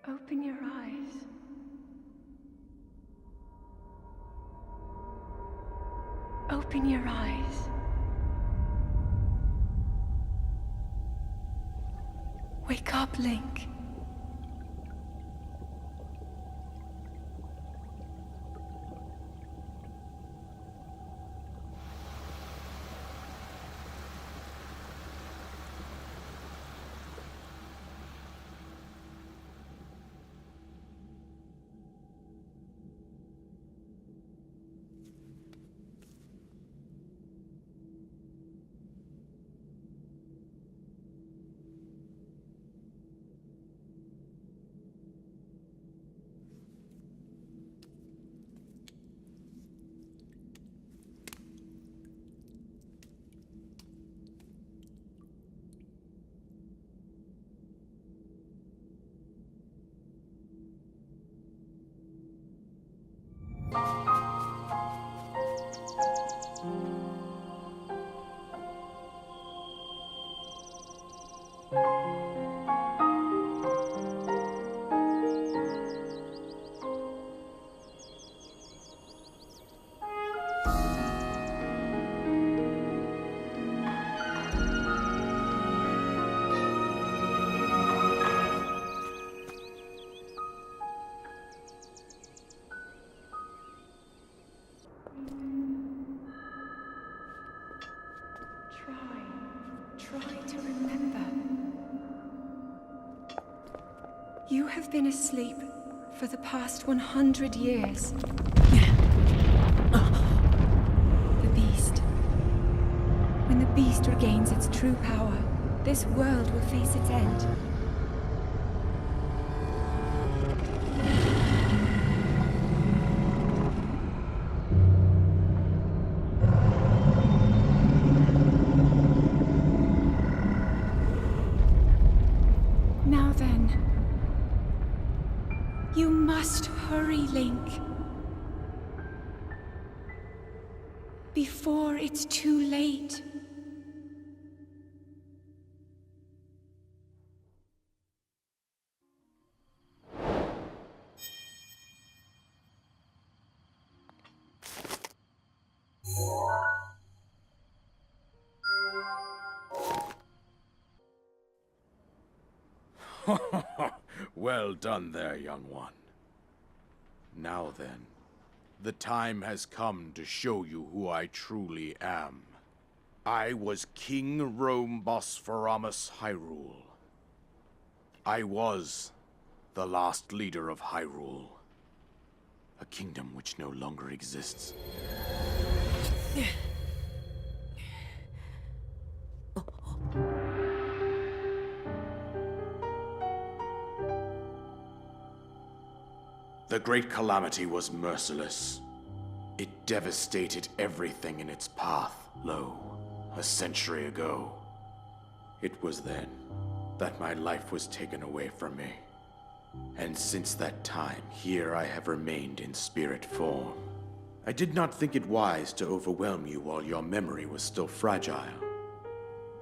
Open your eyes. Open your eyes. Wake up, Link. Try to remember. You have been asleep for the past 100 years. The beast. When the beast regains its true power, this world will face its end. Now then, you must hurry, Link. Before it's too late. Well done there, young one. Now then, the time has come to show you who I truly am. I was King Rhombospheramus Hyrule. I was the last leader of Hyrule, a kingdom which no longer exists. The Great Calamity was merciless. It devastated everything in its path, a century ago. It was then that my life was taken away from me. And since that time, here I have remained in spirit form. I did not think it wise to overwhelm you while your memory was still fragile.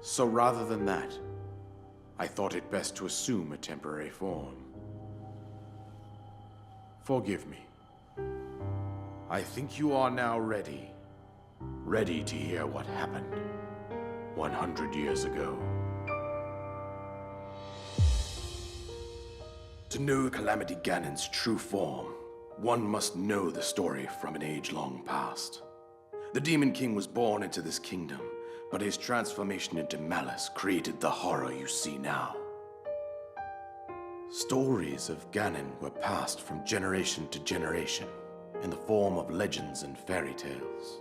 So rather than that, I thought it best to assume a temporary form. Forgive me. I think you are now ready. Ready to hear what happened 100 years ago. To know Calamity Ganon's true form, one must know the story from an age-long past. The Demon King was born into this kingdom, but his transformation into malice created the horror you see now. Stories of Ganon were passed from generation to generation in the form of legends and fairy tales.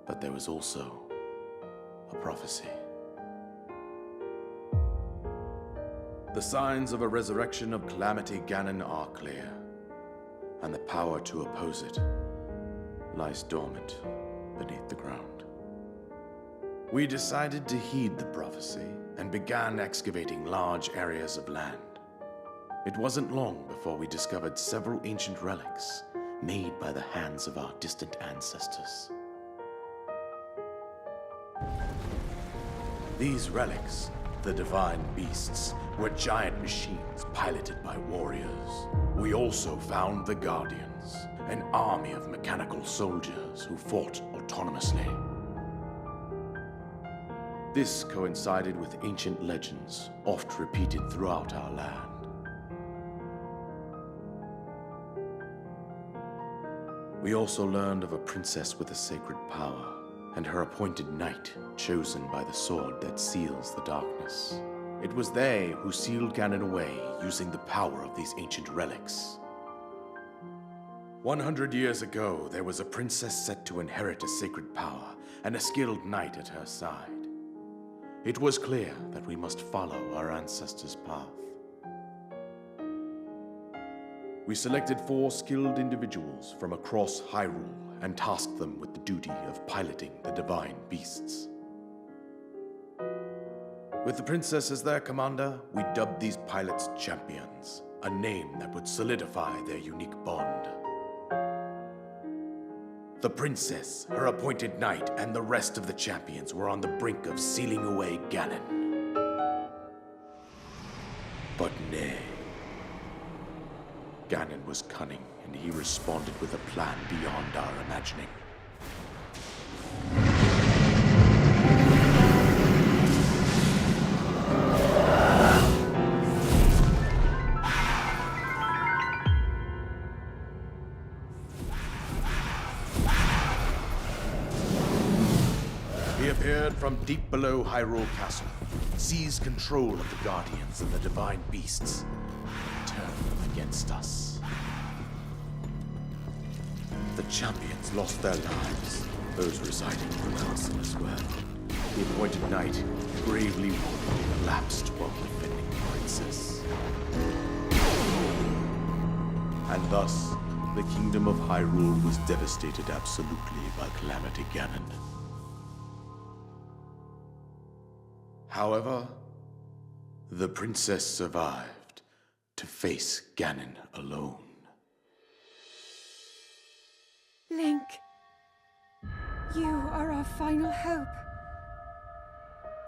But there was also a prophecy. The signs of a resurrection of Calamity Ganon are clear, and the power to oppose it lies dormant beneath the ground. We decided to heed the prophecy and began excavating large areas of land. It wasn't long before we discovered several ancient relics made by the hands of our distant ancestors. These relics, the divine beasts, were giant machines piloted by warriors. We also found the Guardians, an army of mechanical soldiers who fought autonomously. This coincided with ancient legends, oft repeated throughout our land. We also learned of a princess with a sacred power, and her appointed knight, chosen by the sword that seals the darkness. It was they who sealed Ganon away using the power of these ancient relics. 100 years ago, there was a princess set to inherit a sacred power and a skilled knight at her side. It was clear that we must follow our ancestors' path. We selected 4 skilled individuals from across Hyrule and tasked them with the duty of piloting the divine beasts. With the princess as their commander, we dubbed these pilots champions, a name that would solidify their unique bond. The princess, her appointed knight, and the rest of the champions were on the brink of sealing away Ganon. But nay. Ganon was cunning, and he responded with a plan beyond our imagining. He appeared from deep below Hyrule Castle, seized control of the Guardians and the divine beasts, and turned them against us. The champions lost their lives, those residing in the castle as well. The appointed knight, bravely collapsed while defending the princess. And thus, the kingdom of Hyrule was devastated absolutely by Calamity Ganon. However, the princess survived to face Ganon alone. Link, you are our final hope.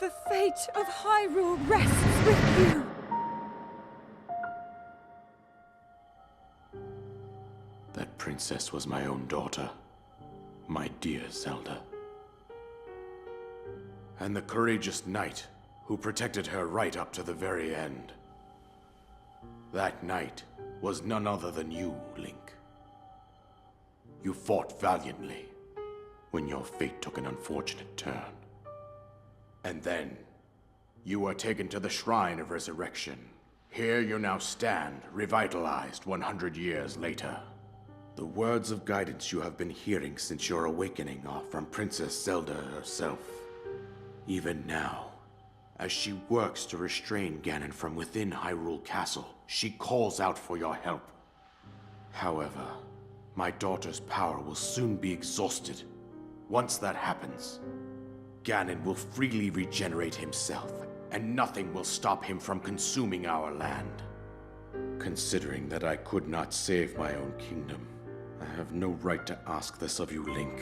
The fate of Hyrule rests with you. That princess was my own daughter, my dear Zelda. And the courageous knight who protected her right up to the very end. That knight was none other than you, Link. You fought valiantly when your fate took an unfortunate turn. And then, you were taken to the Shrine of Resurrection. Here you now stand, revitalized 100 years later. The words of guidance you have been hearing since your awakening are from Princess Zelda herself. Even now, as she works to restrain Ganon from within Hyrule Castle, she calls out for your help. However, my daughter's power will soon be exhausted. Once that happens, Ganon will freely regenerate himself, and nothing will stop him from consuming our land. Considering that I could not save my own kingdom, I have no right to ask this of you, Link.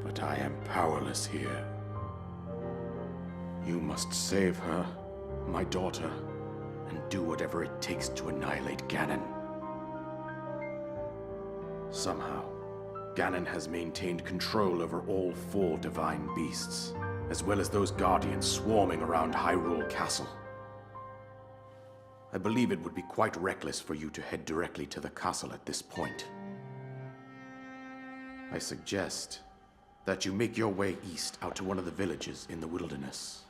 But I am powerless here. You must save her, my daughter, and do whatever it takes to annihilate Ganon. Somehow, Ganon has maintained control over all 4 divine beasts, as well as those guardians swarming around Hyrule Castle. I believe it would be quite reckless for you to head directly to the castle at this point. I suggest that you make your way east out to one of the villages in the wilderness.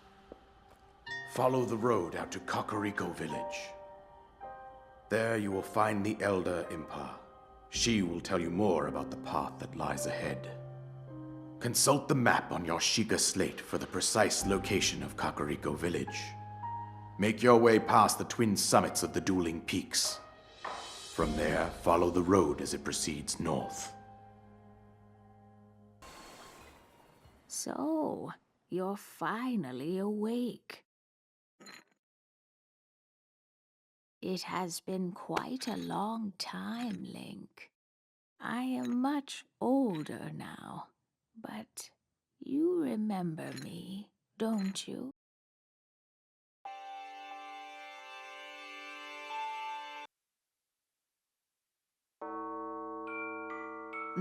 Follow the road out to Kakariko Village. There you will find the Elder Mipha. She will tell you more about the path that lies ahead. Consult the map on your Sheikah slate for the precise location of Kakariko Village. Make your way past the twin summits of the dueling peaks. From there, follow the road as it proceeds north. So, you're finally awake. It has been quite a long time, Link. I am much older now, but you remember me, don't you?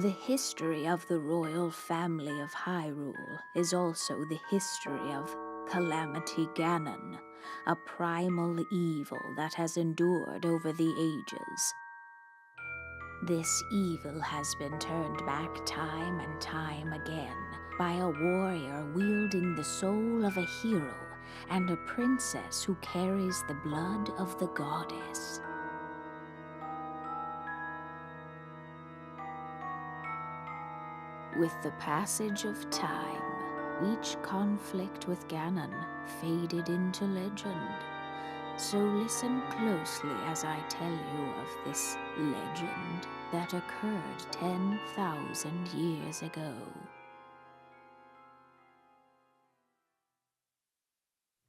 The history of the royal family of Hyrule is also the history of Calamity Ganon, a primal evil that has endured over the ages. This evil has been turned back time and time again by a warrior wielding the soul of a hero and a princess who carries the blood of the goddess. With the passage of time, each conflict with Ganon faded into legend. So listen closely as I tell you of this legend that occurred 10,000 years ago.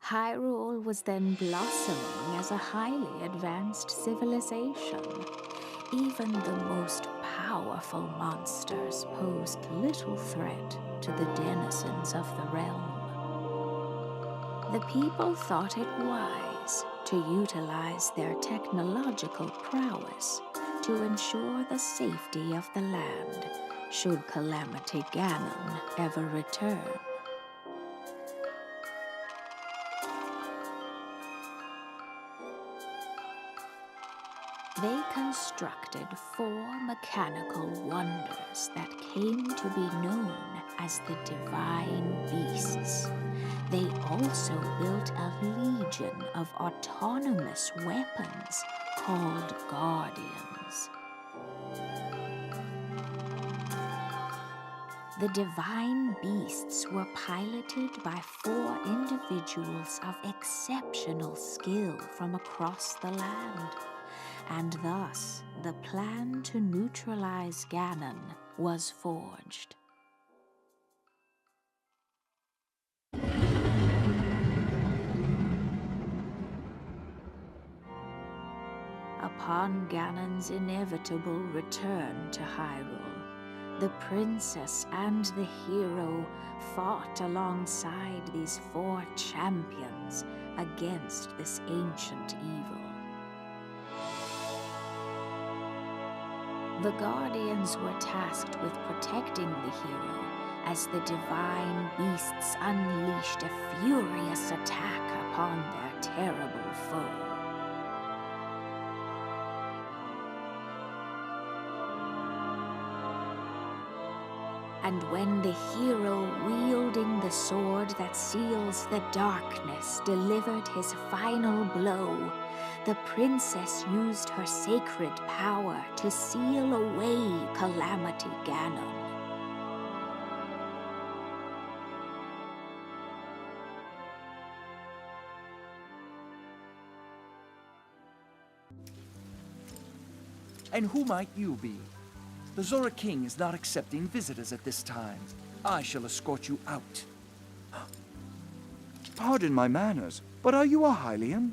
Hyrule was then blossoming as a highly advanced civilization. Even the most powerful monsters posed little threat to the denizens of the realm. The people thought it wise to utilize their technological prowess to ensure the safety of the land should Calamity Ganon ever return. They constructed 4 mechanical wonders that came to be known as the Divine Beasts. They also built a legion of autonomous weapons called Guardians. The Divine Beasts were piloted by 4 individuals of exceptional skill from across the land. And thus, the plan to neutralize Ganon was forged. Upon Ganon's inevitable return to Hyrule, the princess and the hero fought alongside these 4 champions against this ancient evil. The Guardians were tasked with protecting the hero as the Divine Beasts unleashed a furious attack upon their terrible foe. And when the hero wielding the sword that seals the darkness delivered his final blow, the princess used her sacred power to seal away Calamity Ganon. And who might you be? The Zora King is not accepting visitors at this time. I shall escort you out. Pardon my manners, but are you a Hylian?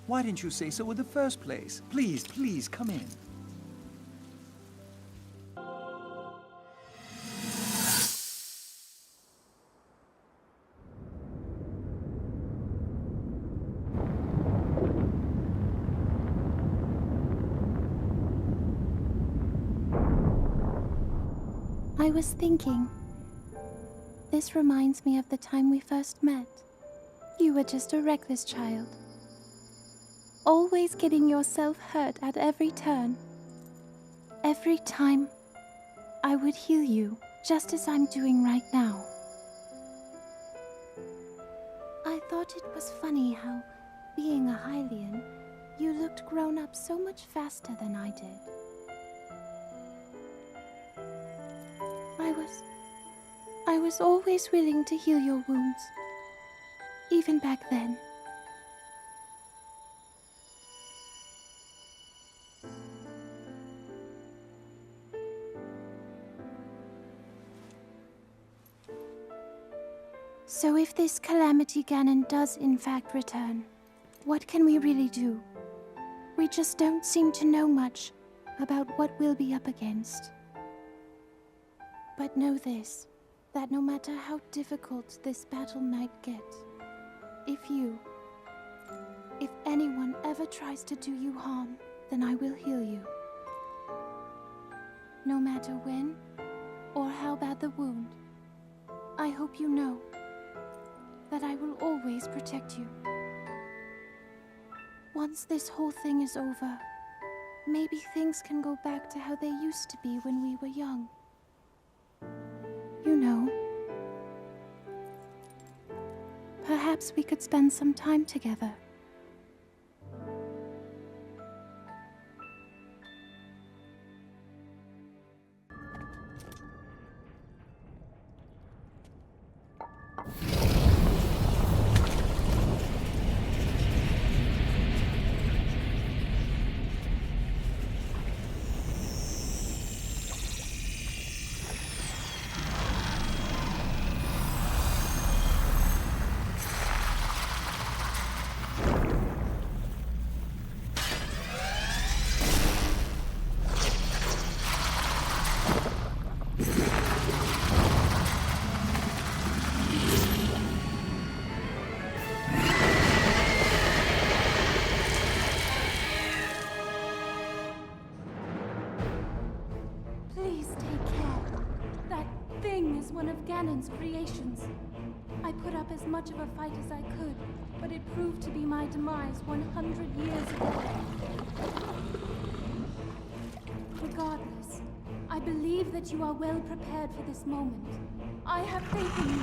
Why didn't you say so in the first place? Please, please, come in. I was thinking, this reminds me of the time we first met. You were just a reckless child, always getting yourself hurt at every turn. Every time, I would heal you, just as I'm doing right now. I thought it was funny how, being a Hylian, you looked grown up so much faster than I did. I was always willing to heal your wounds, even back then. So if this calamity Ganon does in fact return, what can we really do? We just don't seem to know much about what we'll be up against. But know this, that no matter how difficult this battle might get, if anyone ever tries to do you harm, then I will heal you. No matter when or how bad the wound, I hope you know that I will always protect you. Once this whole thing is over, maybe things can go back to how they used to be when we were young. You know, perhaps we could spend some time together. One of Ganon's creations. I put up as much of a fight as I could, but it proved to be my demise 100 years ago. Regardless, I believe that you are well prepared for this moment. I have faith in you.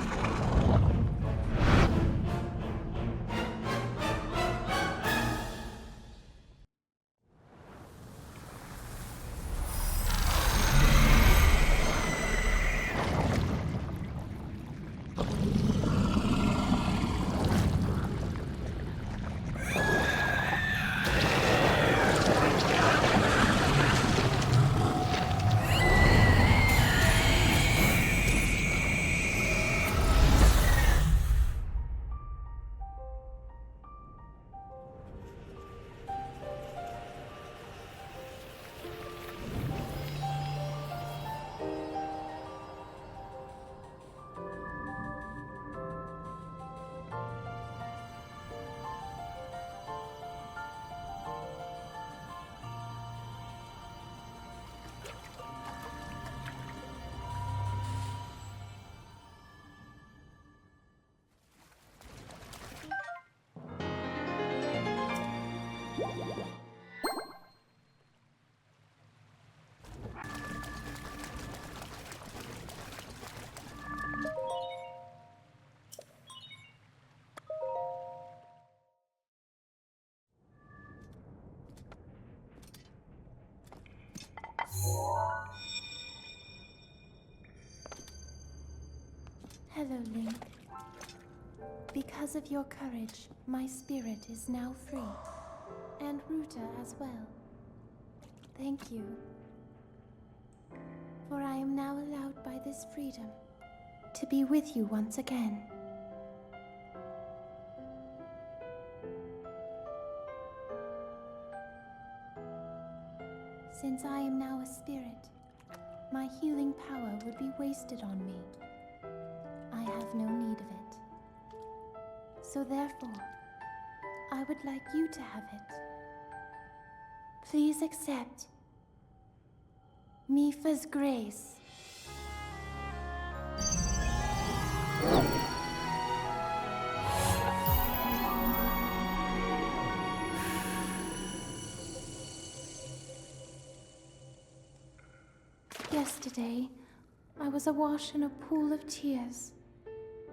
Hello, Link. Because of your courage, my spirit is now free. And Ruta as well. Thank you. For I am now allowed by this freedom to be with you once again. Since I am now a spirit, my healing power would be wasted on me. I have no need of it. So therefore, I would like you to have it. Please accept Mipha's grace. Yesterday, I was awash in a pool of tears.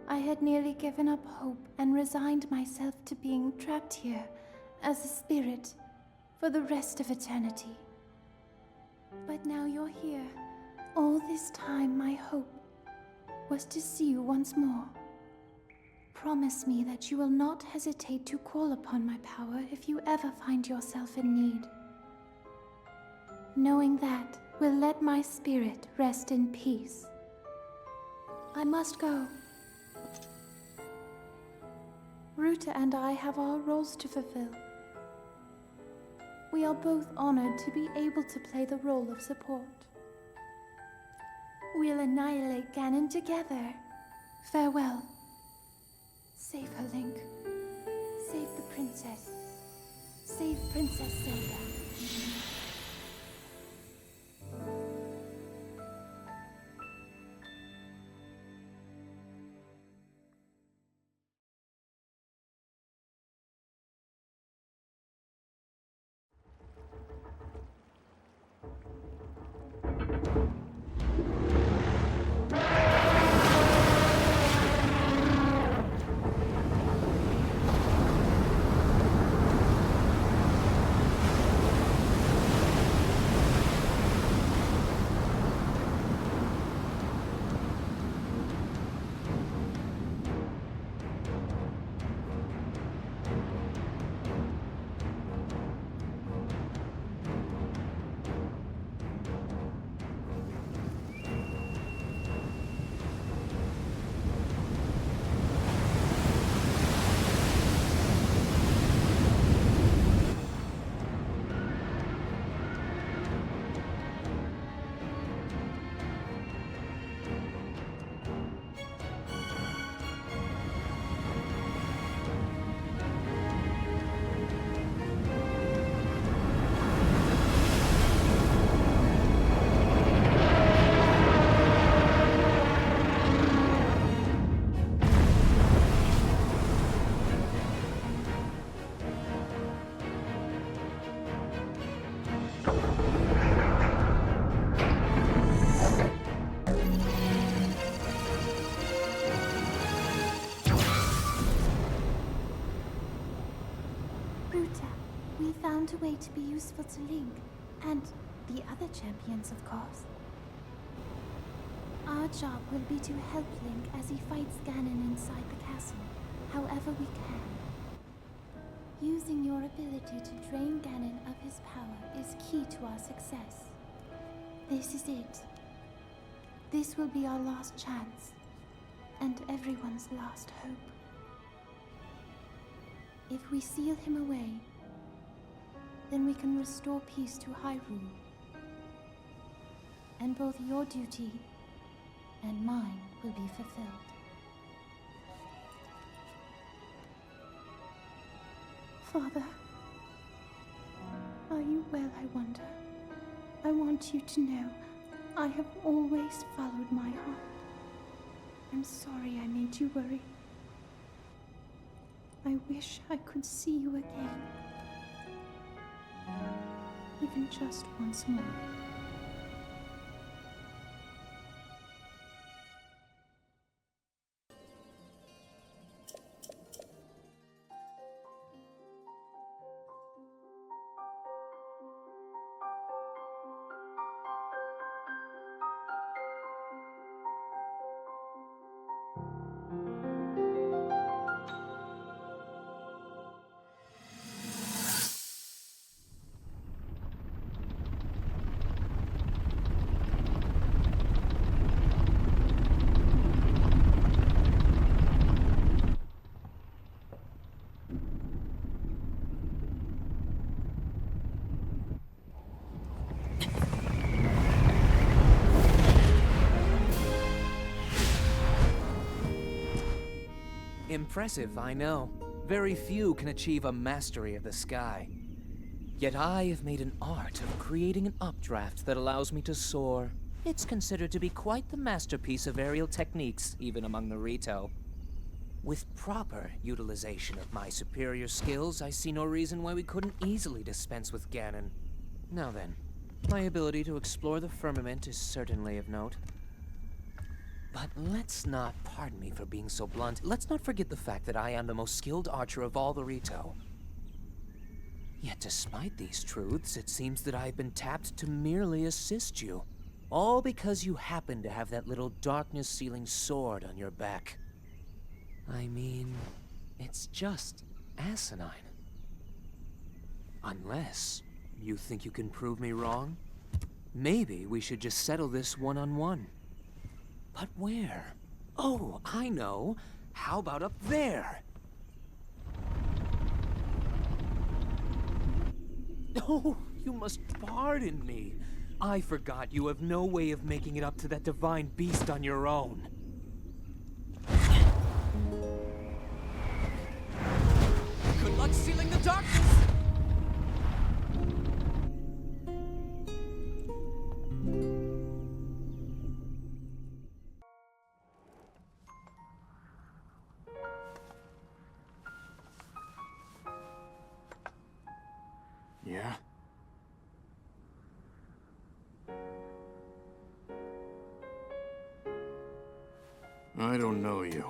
I had nearly given up hope and resigned myself to being trapped here as a spirit for the rest of eternity. But now you're here. All this time, my hope was to see you once more. Promise me that you will not hesitate to call upon my power if you ever find yourself in need. Knowing that will let my spirit rest in peace. I must go. Ruta and I have our roles to fulfill. We are both honored to be able to play the role of support. We'll annihilate Ganon together. Farewell. Save her, Link. Save the princess. Save Princess Zelda. We found a way to be useful to Link, and the other champions, of course. Our job will be to help Link as he fights Ganon inside the castle, however we can. Using your ability to drain Ganon of his power is key to our success. This is it. This will be our last chance, and everyone's last hope. If we seal him away, then we can restore peace to Hyrule. And both your duty and mine will be fulfilled. Father, are you well, I wonder? I want you to know I have always followed my heart. I'm sorry I made you worry. I wish I could see you again. Even just once more. Impressive, I know. Very few can achieve a mastery of the sky. Yet I have made an art of creating an updraft that allows me to soar. It's considered to be quite the masterpiece of aerial techniques, even among the Rito. With proper utilization of my superior skills, I see no reason why we couldn't easily dispense with Ganon. Now then, my ability to explore the firmament is certainly of note. But let's not, pardon me for being so blunt, let's not forget the fact that I am the most skilled archer of all the Rito. Yet despite these truths, it seems that I've been tapped to merely assist you. All because you happen to have that little darkness-sealing sword on your back. I mean, it's just asinine. Unless you think you can prove me wrong? Maybe we should just settle this one-on-one. But where? Oh, I know. How about up there? Oh, you must pardon me. I forgot you have no way of making it up to that divine beast on your own. Good luck sealing the darkness! Yeah? I don't know you.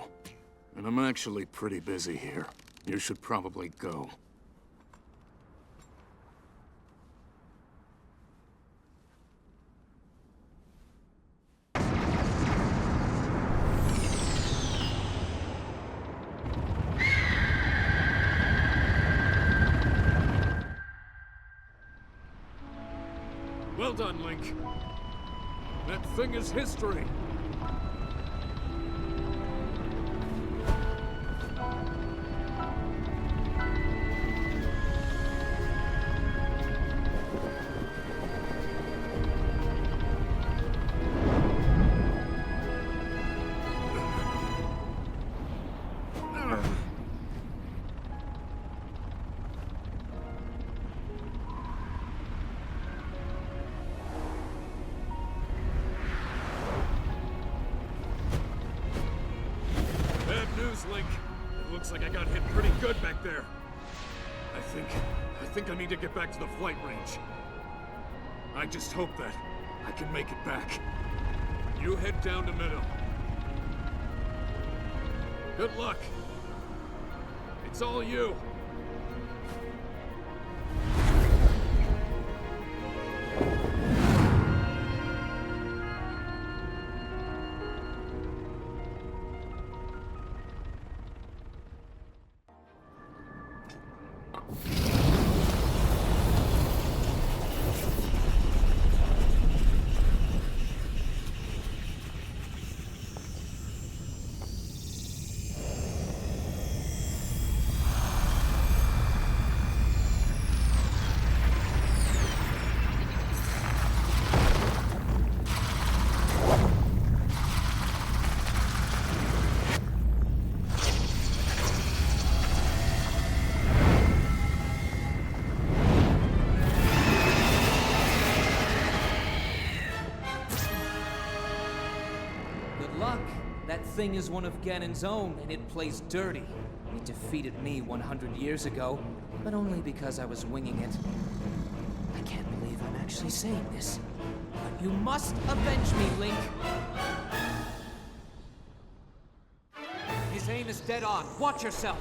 And I'm actually pretty busy here. You should probably go. Well done, Link. That thing is history. Link. It looks like I got hit pretty good back there. I think I need to get back to the flight range. I just hope that I can make it back. You head down to Meadow. Good luck. It's all you. That thing is one of Ganon's own, and it plays dirty. It defeated me 100 years ago, but only because I was winging it. I can't believe I'm actually saying this. But you must avenge me, Link! His aim is dead on. Watch yourself!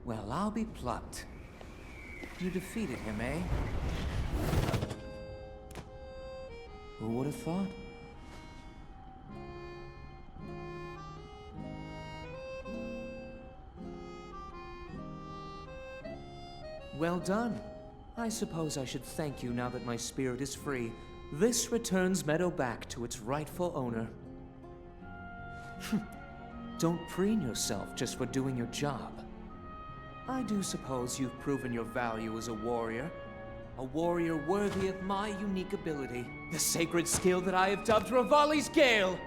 Well, I'll be plucked. You defeated him, eh? Who would have thought? Well done. I suppose I should thank you now that my spirit is free. This returns Meadow back to its rightful owner. Don't preen yourself just for doing your job. I do suppose you've proven your value as a warrior worthy of my unique ability, the sacred skill that I have dubbed Revali's Gale!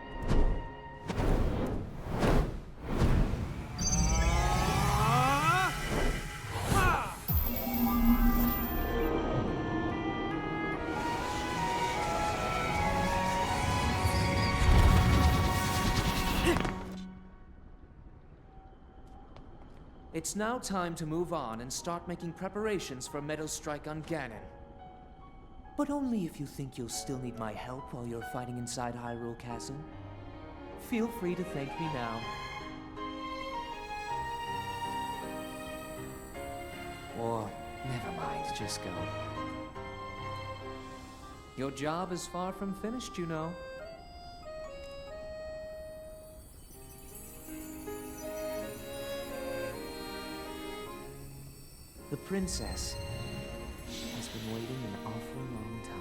It's now time to move on and start making preparations for Meadow's strike on Ganon. But only if you think you'll still need my help while you're fighting inside Hyrule Castle. Feel free to thank me now. Or, never mind, just go. Your job is far from finished, you know. The princess has been waiting an awful long time.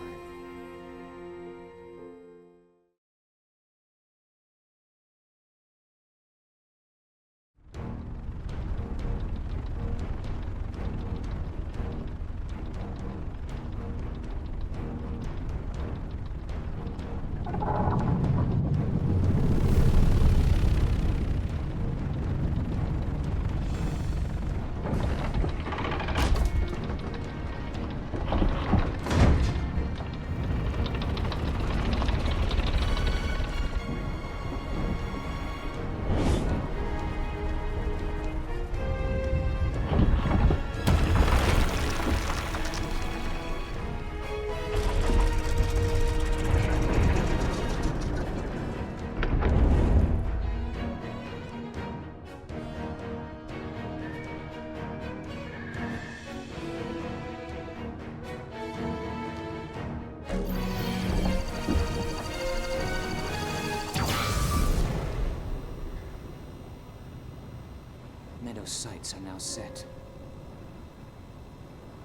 Meadow's sights are now set.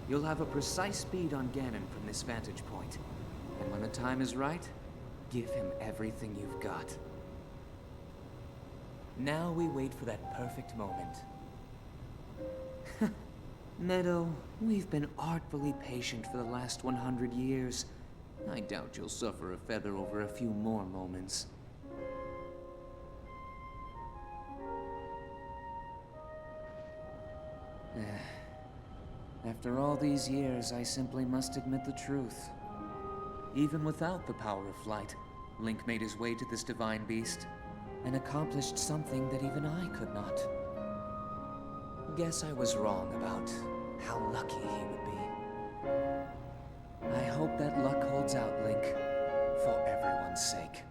You'll have a precise bead on Ganon from this vantage point. And when the time is right, give him everything you've got. Now we wait for that perfect moment. Meadow, we've been artfully patient for the last 100 years. I doubt you'll suffer a feather over a few more moments. After all these years, I simply must admit the truth. Even without the power of flight, Link made his way to this divine beast and accomplished something that even I could not. Guess I was wrong about how lucky he would be. I hope that luck holds out, Link, for everyone's sake.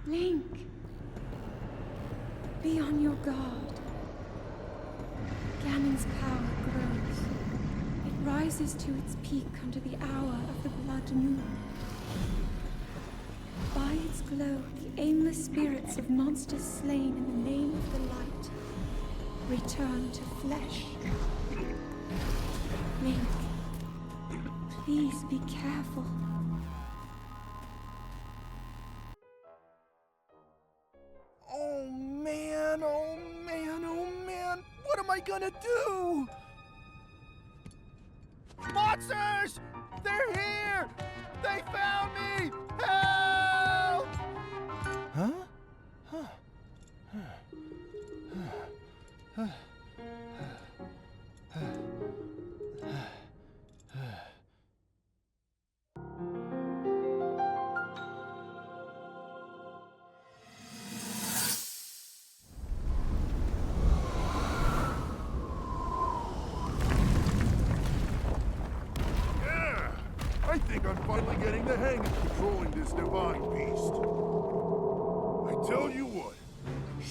Link! Be on your guard. Ganon's power grows. It rises to its peak under the hour of the blood moon. By its glow, the aimless spirits of monsters slain in the name of the light return to flesh. Link, please be careful. Oh man, oh man, oh man! What am I gonna do? Monsters! They're here! They found me! Help! Huh? I think I'm finally getting the hang of controlling this divine beast. I tell you what,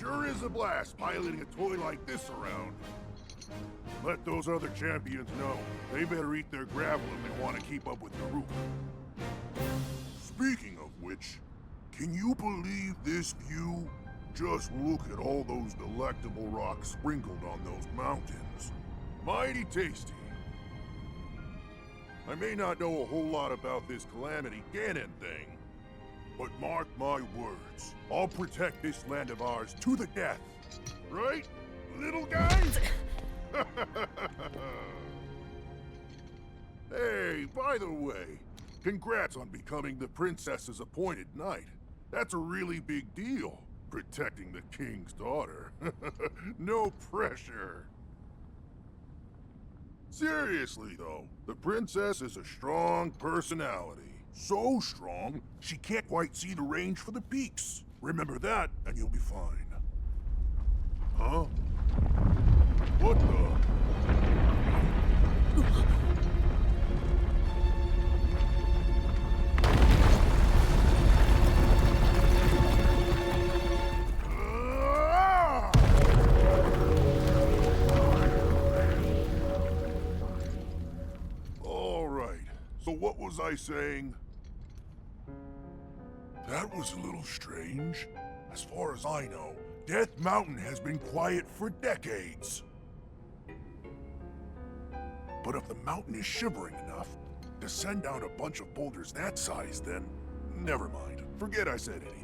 Sure is a blast piloting a toy like this around. Let those other champions know. They better eat their gravel if they want to keep up with Daruk. Speaking of which, can you believe this view? Just look at all those delectable rocks sprinkled on those mountains. Mighty tasty. I may not know a whole lot about this Calamity Ganon thing, but mark my words, I'll protect this land of ours to the death. Right, little guys? Hey, by the way, congrats on becoming the princess's appointed knight. That's a really big deal, protecting the king's daughter. No pressure. Seriously, though, the princess is a strong personality. So strong, she can't quite see the range for the peaks. Remember that, and you'll be fine. Huh? What the? All right, so what was I saying? That was a little strange. As far as I know, Death Mountain has been quiet for decades. But if the mountain is shivering enough to send down a bunch of boulders that size, then never mind. Forget I said anything.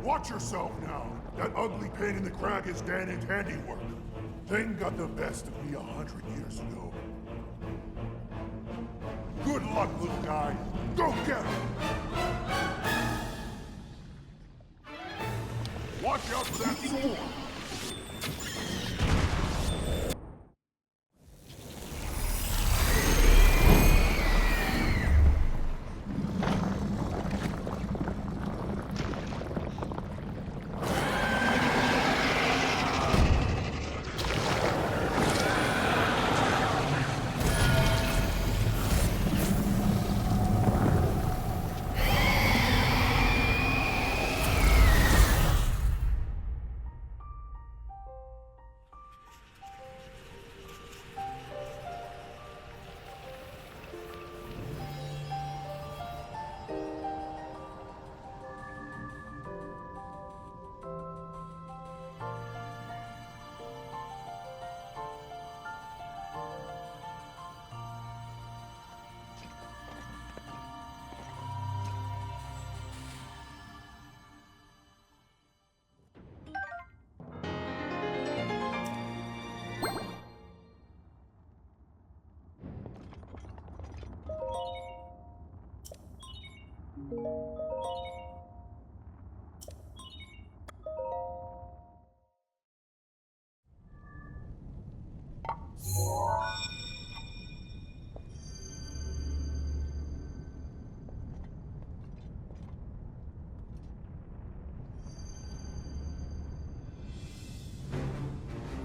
Watch yourself now. That ugly pain in the crack is Ganon's handiwork. Thing got the best of me 100 years ago. Good luck, little guy. Go get him! Watch out for that sword!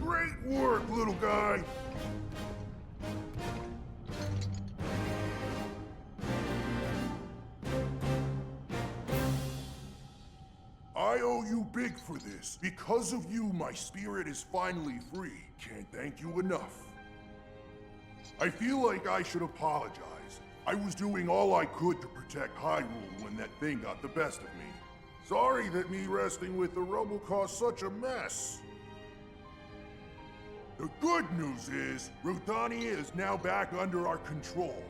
Great work, little guy! I owe you big for this. Because of you, my spirit is finally free. Can't thank you enough. I feel like I should apologize. I was doing all I could to protect Hyrule when that thing got the best of me. Sorry that me resting with the rubble caused such a mess. The good news is, Ruthania is now back under our control.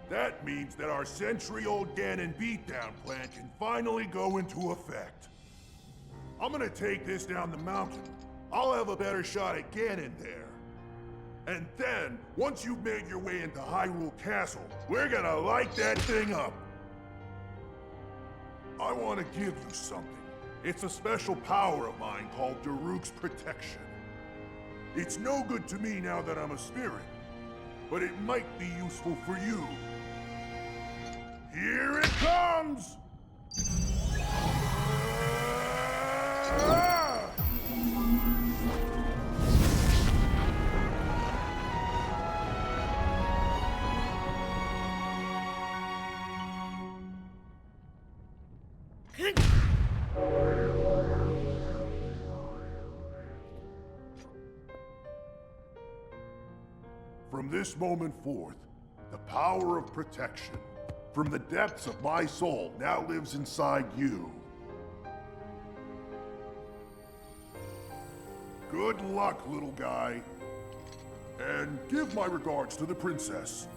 That means that our century-old Ganon beatdown plan can finally go into effect. I'm gonna take this down the mountain. I'll have a better shot at Ganon there. And then, once you've made your way into Hyrule Castle, we're gonna light that thing up. I want to give you something. It's a special power of mine called Daruk's Protection. It's no good to me now that I'm a spirit, but it might be useful for you. Here it comes! From this moment forth, the power of protection from the depths of my soul now lives inside you. Good luck, little guy. And give my regards to the princess.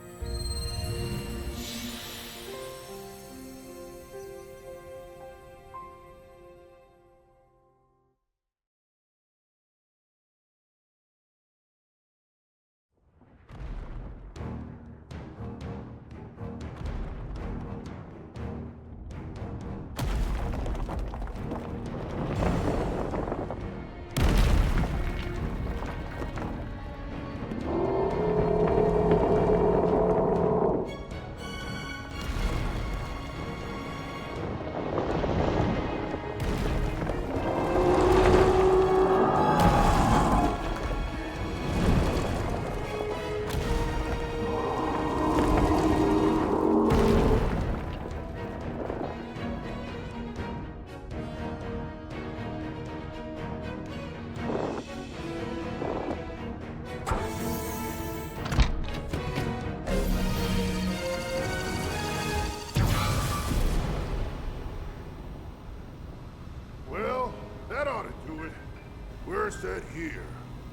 We're set here.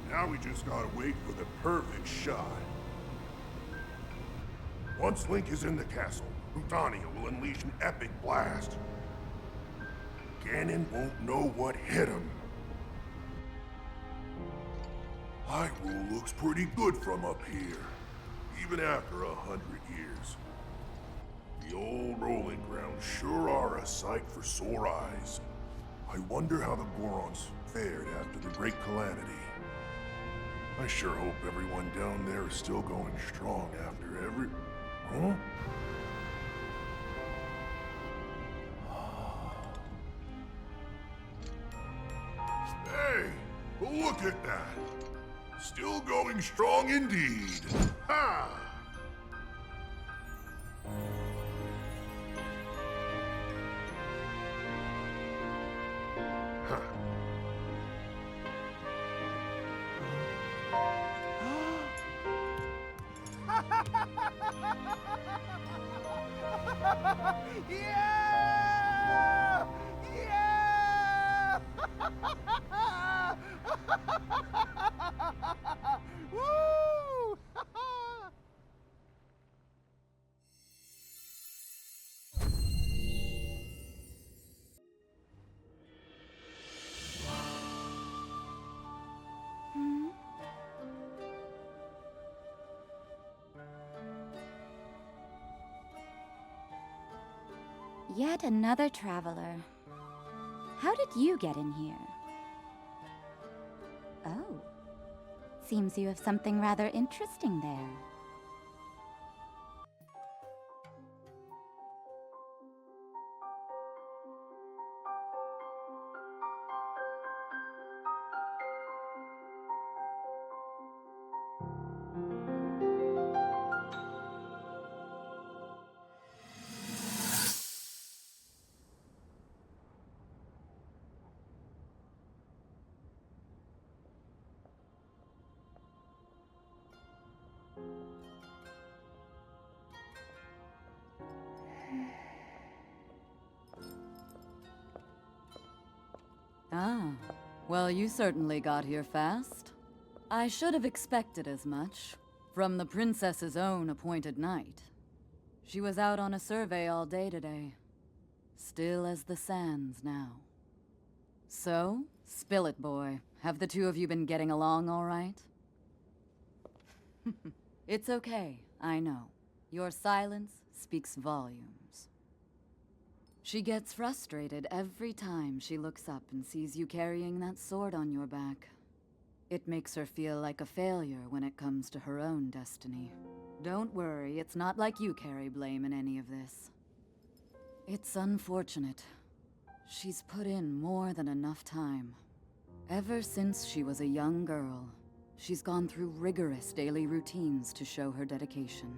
Now we just gotta wait for the perfect shot. Once Link is in the castle, Ruthania will unleash an epic blast. Ganon won't know what hit him. Hyrule looks pretty good from up here, even after 100 years. The old rolling grounds sure are a sight for sore eyes. I wonder how the Gorons fared after the Great Calamity. I sure hope everyone down there is still going strong after every... Huh? Hey, look at that! Still going strong indeed! Ha! Yeah! Yeah! Woo! Yet another traveler. How did you get in here? Oh. Seems you have something rather interesting there. Ah, well, you certainly got here fast. I should have expected as much. From the princess's own appointed knight. She was out on a survey all day today. Still as the sands now. So, spill it, boy. Have the two of you been getting along all right? It's okay, I know. Your silence speaks volumes. She gets frustrated every time she looks up and sees you carrying that sword on your back. It makes her feel like a failure when it comes to her own destiny. Don't worry, it's not like you carry blame in any of this. It's unfortunate. She's put in more than enough time. Ever since she was a young girl, she's gone through rigorous daily routines to show her dedication.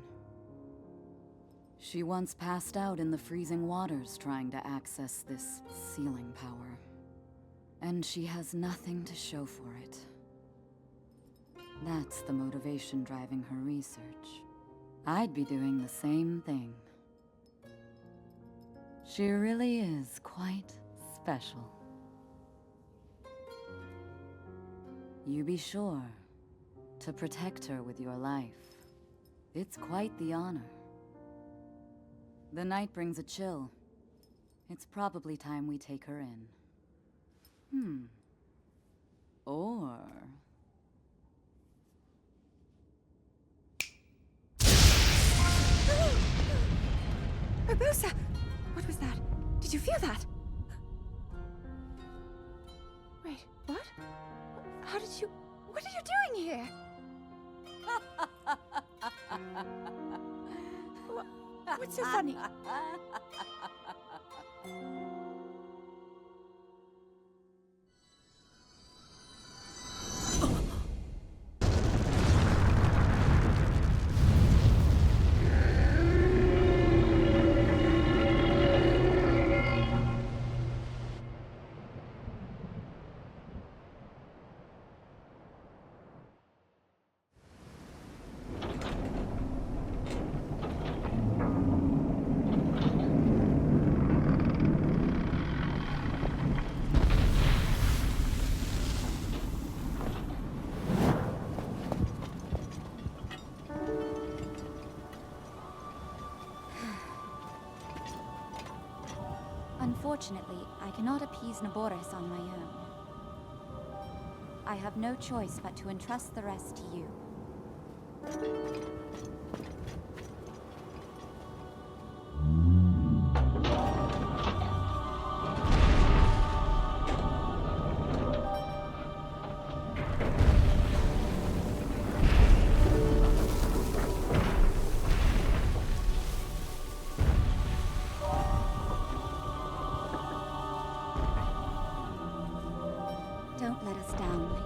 She once passed out in the freezing waters trying to access this sealing power. And she has nothing to show for it. That's the motivation driving her research. I'd be doing the same thing. She really is quite special. You be sure to protect her with your life. It's quite the honor. The night brings a chill. It's probably time we take her in. Or... Urbosa! What was that? Did you feel that? Wait, what? How did you... What are you doing here? What's so funny? Unfortunately, I cannot appease Naboris on my own. I have no choice but to entrust the rest to you. Don't let us down, Link.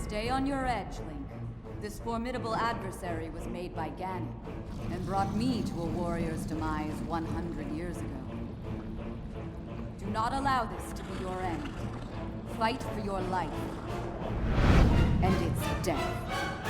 Stay on your edge, Link. This formidable adversary was made by Ganon, and brought me to a warrior's demise 100 years ago. Do not allow this to be your end. Fight for your life. And its death.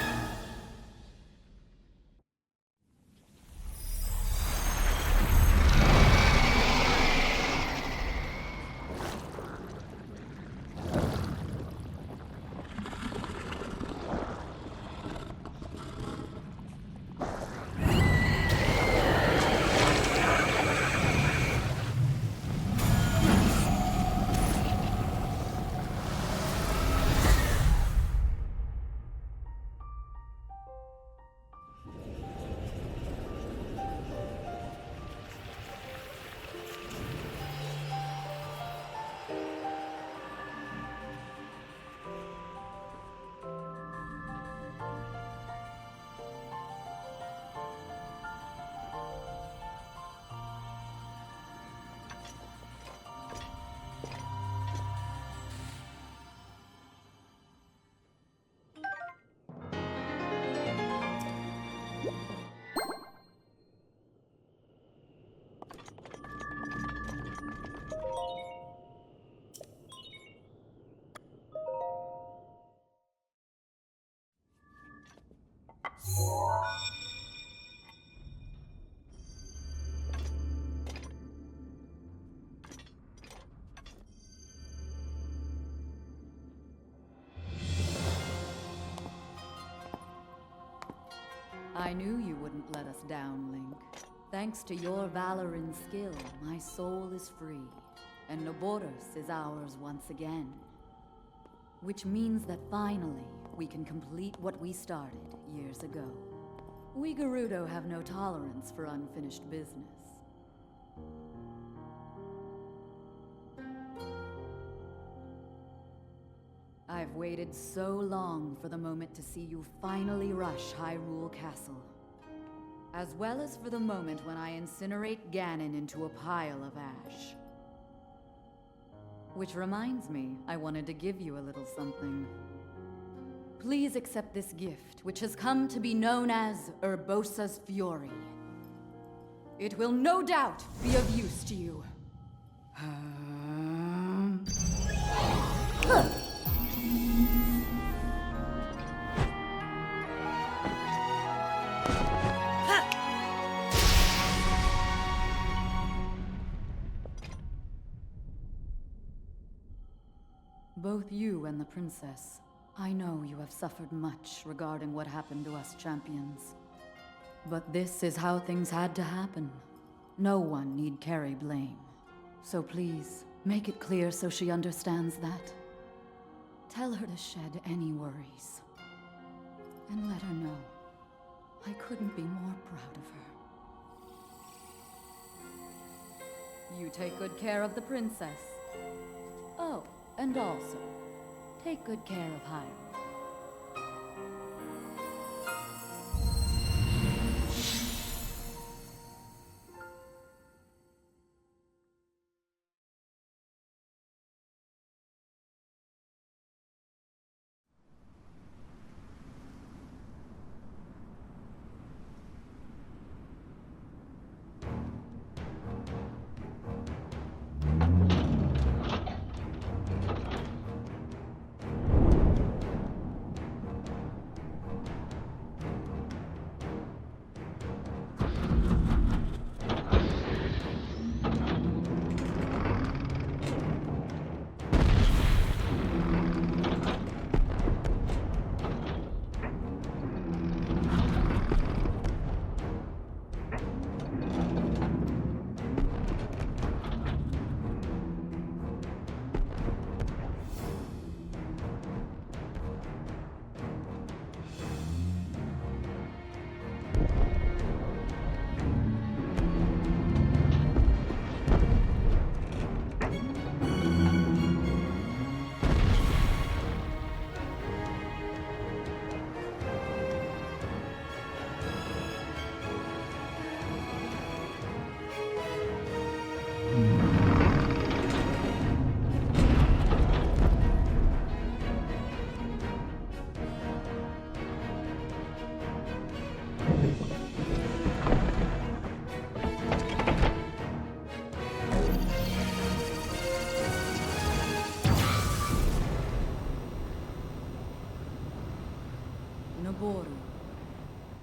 I knew you wouldn't let us down, Link. Thanks to your valor and skill, my soul is free, and Noboros is ours once again. Which means that finally, we can complete what we started years ago. We Gerudo have no tolerance for unfinished business. I've waited so long for the moment to see you finally rush Hyrule Castle. As well as for the moment when I incinerate Ganon into a pile of ash. Which reminds me, I wanted to give you a little something. Please accept this gift, which has come to be known as Urbosa's Fury. It will no doubt be of use to you. Both you and the princess, I know you have suffered much regarding what happened to us champions. But this is how things had to happen. No one need carry blame. So please, make it clear so she understands that. Tell her to shed any worries. And let her know I couldn't be more proud of her. You take good care of the princess. Oh, and also, take good care of Hyrule.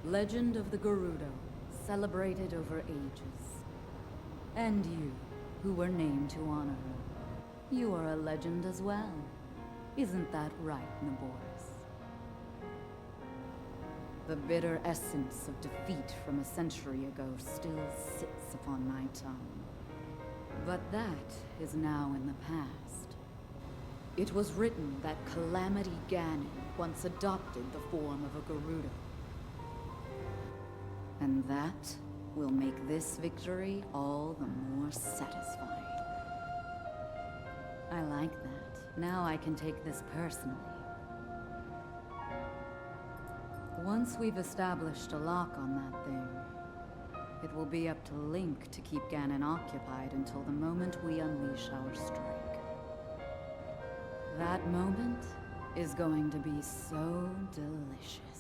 Legend of the Gerudo, celebrated over ages. And you, who were named to honor her. You are a legend as well. Isn't that right, Naboris? The bitter essence of defeat from a century ago still sits upon my tongue. But that is now in the past. It was written that Calamity Ganon once adopted the form of a Gerudo. And that will make this victory all the more satisfying. I like that. Now I can take this personally. Once we've established a lock on that thing, it will be up to Link to keep Ganon occupied until the moment we unleash our strike. That moment is going to be so delicious.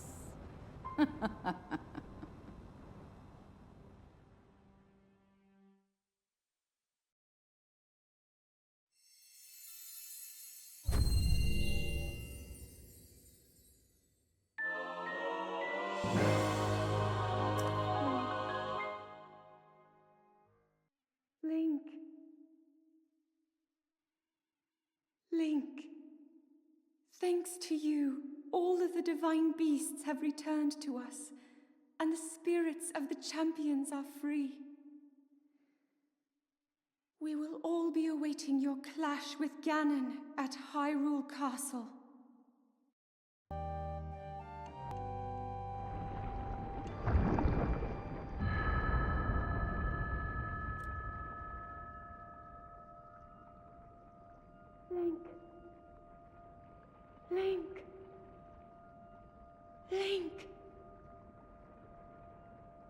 Link. Thanks to you, all of the divine beasts have returned to us, and the spirits of the champions are free. We will all be awaiting your clash with Ganon at Hyrule Castle. Link. Link. Link.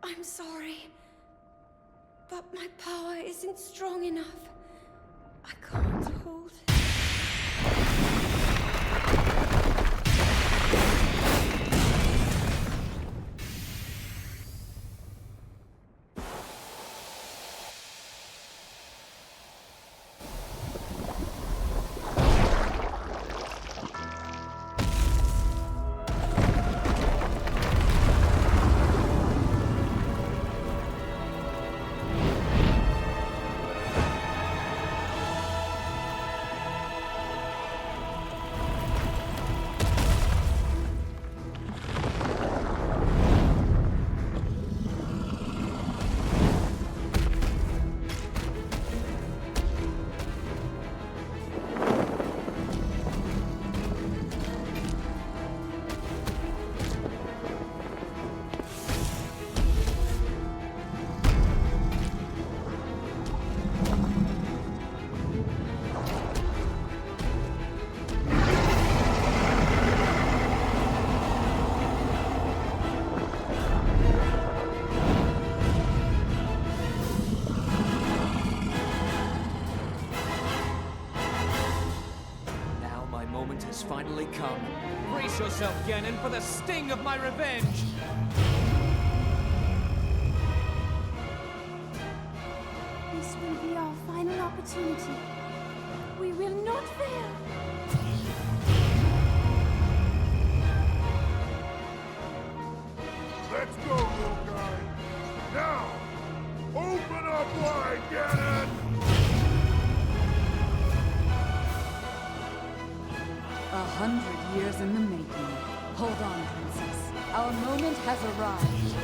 I'm sorry, but my power isn't strong enough. I can't hold it. Finally come. Brace yourself, Ganon, for the sting of my revenge! This will be our final opportunity. We will not fail. Let's go, little guy. Now, open up wide, Ganon! 100 years in the making. Hold on, Princess. Our moment has arrived.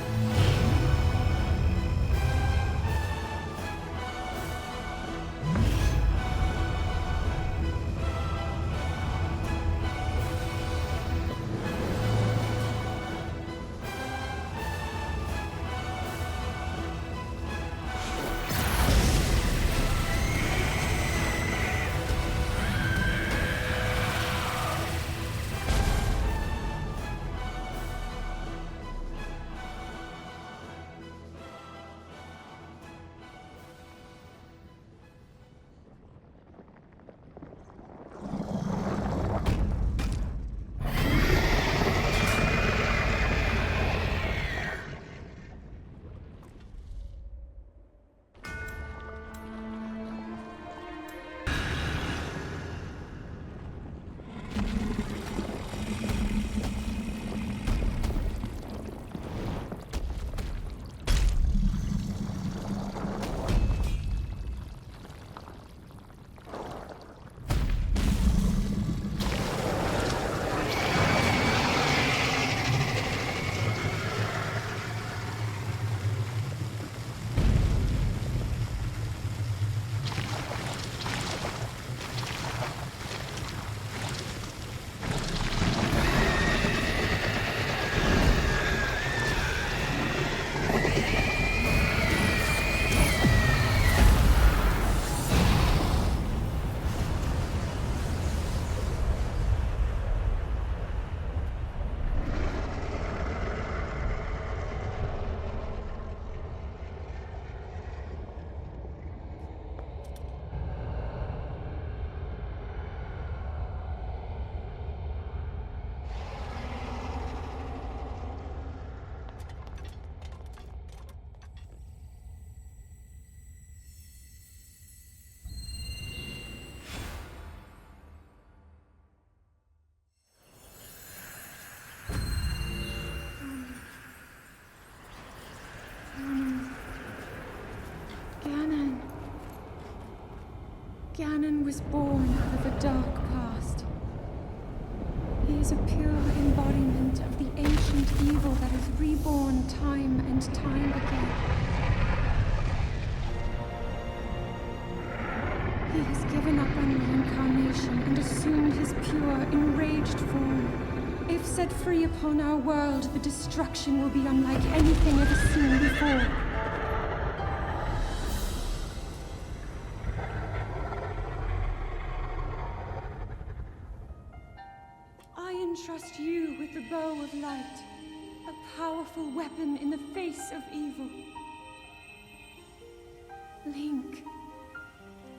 Ganon was born out of a dark past. is a pure embodiment of the ancient evil that is reborn time and time again. He has given up on reincarnation and assumed his pure, enraged form. If set free upon our world, the destruction will be unlike anything ever seen before. I entrust you with the bow of light, a powerful weapon in the face of evil. Link,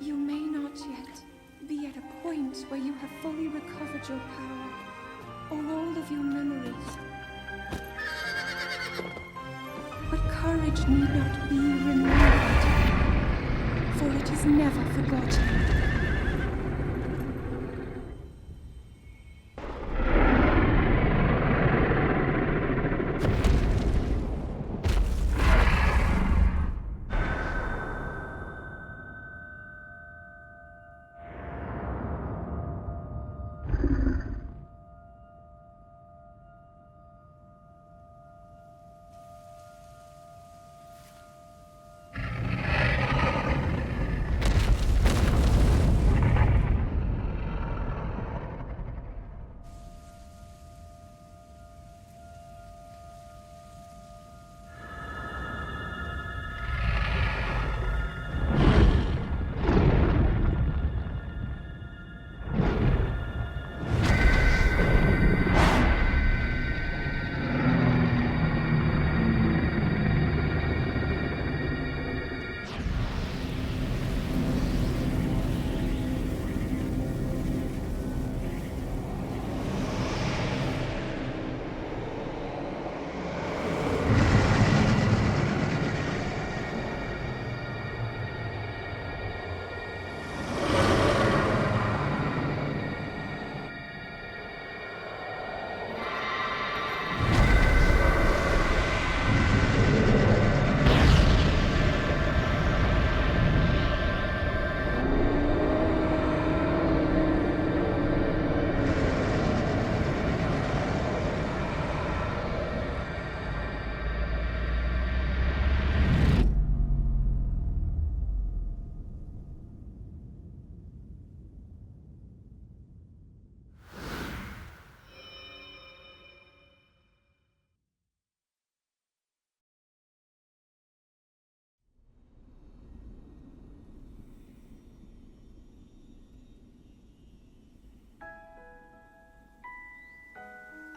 you may not yet be at a point where you have fully recovered your power, or all of your memories. But courage need not be remembered, for it is never forgotten.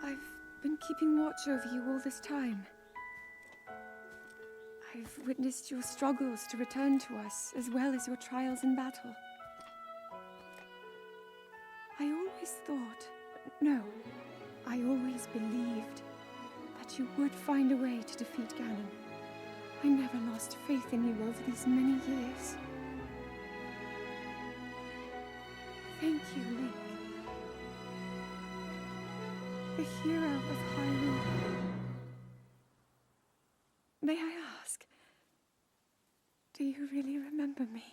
I've been keeping watch over you all this time. I've witnessed your struggles to return to us, as well as your trials in battle. I always thought, no, I always believed that you would find a way to defeat Ganon. I never lost faith in you over these many years. Thank you, Link. The hero of Hyrule. May I ask, do you really remember me?